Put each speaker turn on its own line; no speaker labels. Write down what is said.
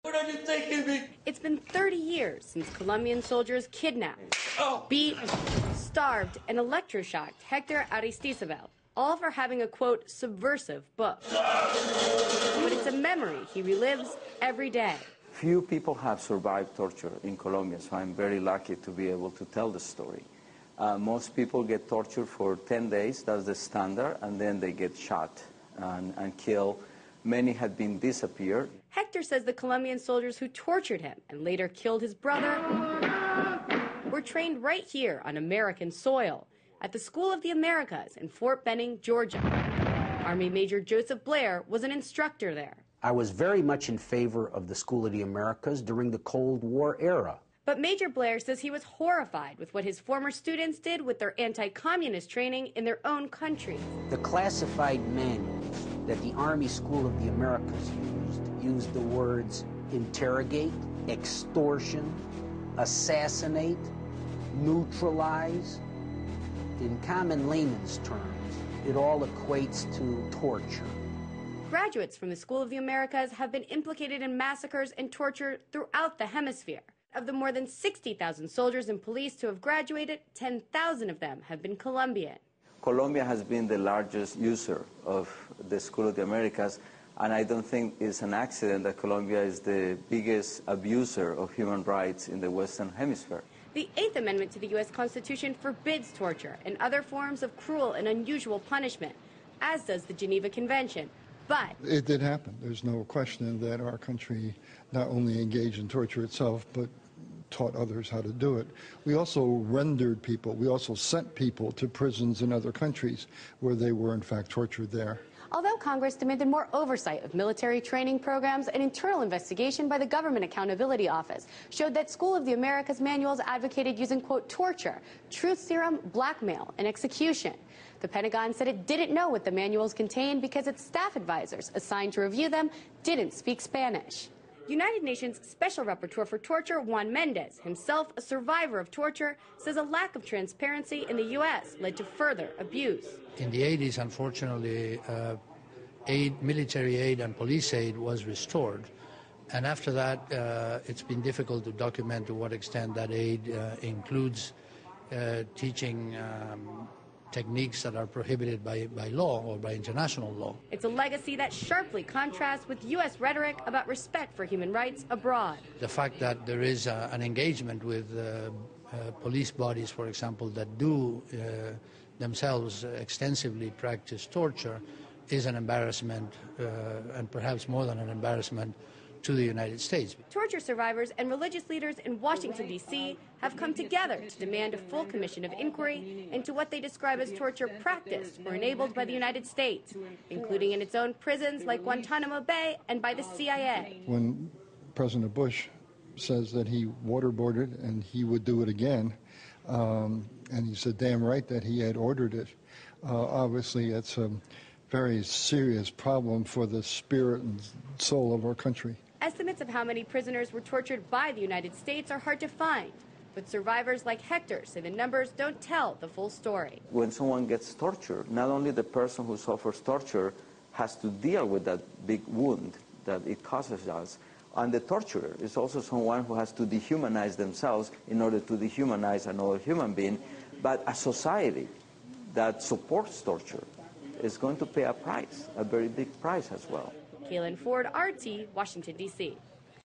What are you taking me?
It's been 30 years since Colombian soldiers kidnapped, beat, starved, and electroshocked Hector Aristizabal, all for having a, quote, subversive book. But it's a memory he relives every day.
Few people have survived torture in Colombia, so I'm very lucky to be able to tell the story. Most people get tortured for 10 days, that's the standard, and then they get shot and killed. Many had been disappeared.
Hector says the Colombian soldiers who tortured him and later killed his brother were trained right here on American soil at the School of the Americas in Fort Benning, Georgia. Army Major Joseph Blair was an instructor there.
I was very much in favor of the School of the Americas during the Cold War era.
But Major Blair says he was horrified with what his former students did with their anti-communist training in their own country.
The classified manuals that the Army School of the Americas used the words interrogate, extortion, assassinate, neutralize. In common layman's terms, it all equates to torture.
Graduates from the School of the Americas have been implicated in massacres and torture throughout the hemisphere. Of the more than 60,000 soldiers and police to have graduated, 10,000 of them have been Colombian.
Colombia has been the largest user of the School of the Americas, and I don't think it's an accident that Colombia is the biggest abuser of human rights in the Western Hemisphere.
The Eighth Amendment to the U.S. Constitution forbids torture and other forms of cruel and unusual punishment, as does the Geneva Convention. But
it did happen. There's no question that our country not only engaged in torture itself, but taught others how to do it. We also rendered people, we also sent people to prisons in other countries where they were in fact tortured there.
Although Congress demanded more oversight of military training programs, an internal investigation by the Government Accountability Office showed that School of the Americas manuals advocated using, quote, torture, truth serum, blackmail, and execution. The Pentagon said it didn't know what the manuals contained because its staff advisors assigned to review them didn't speak Spanish. United Nations Special Rapporteur for Torture Juan Mendez, himself a survivor of torture, says a lack of transparency in the U.S. led to further abuse.
In the 80s, unfortunately, military aid and police aid was restored. And after that, it's been difficult to document to what extent that aid includes teaching techniques that are prohibited by law or by international law.
It's a legacy that sharply contrasts with U.S. rhetoric about respect for human rights abroad.
The fact that there is an engagement with police bodies, for example, that do themselves extensively practice torture is an embarrassment, and perhaps more than an embarrassment, to the United States.
Torture survivors and religious leaders in Washington, D.C. have come together to demand a full commission of inquiry into what they describe as torture practiced or enabled by the United States, including in its own prisons like Guantanamo Bay and by the CIA.
When President Bush says that he waterboarded and he would do it again, and he said damn right that he had ordered it, obviously it's a very serious problem for the spirit and soul of our country.
Estimates of how many prisoners were tortured by the United States are hard to find, but survivors like Hector say the numbers don't tell the full story.
When someone gets tortured, not only the person who suffers torture has to deal with that big wound that it causes us, and the torturer is also someone who has to dehumanize themselves in order to dehumanize another human being, but a society that supports torture is going to pay a price, a very big price as well.
Kaylin Ford, RT, Washington, D.C.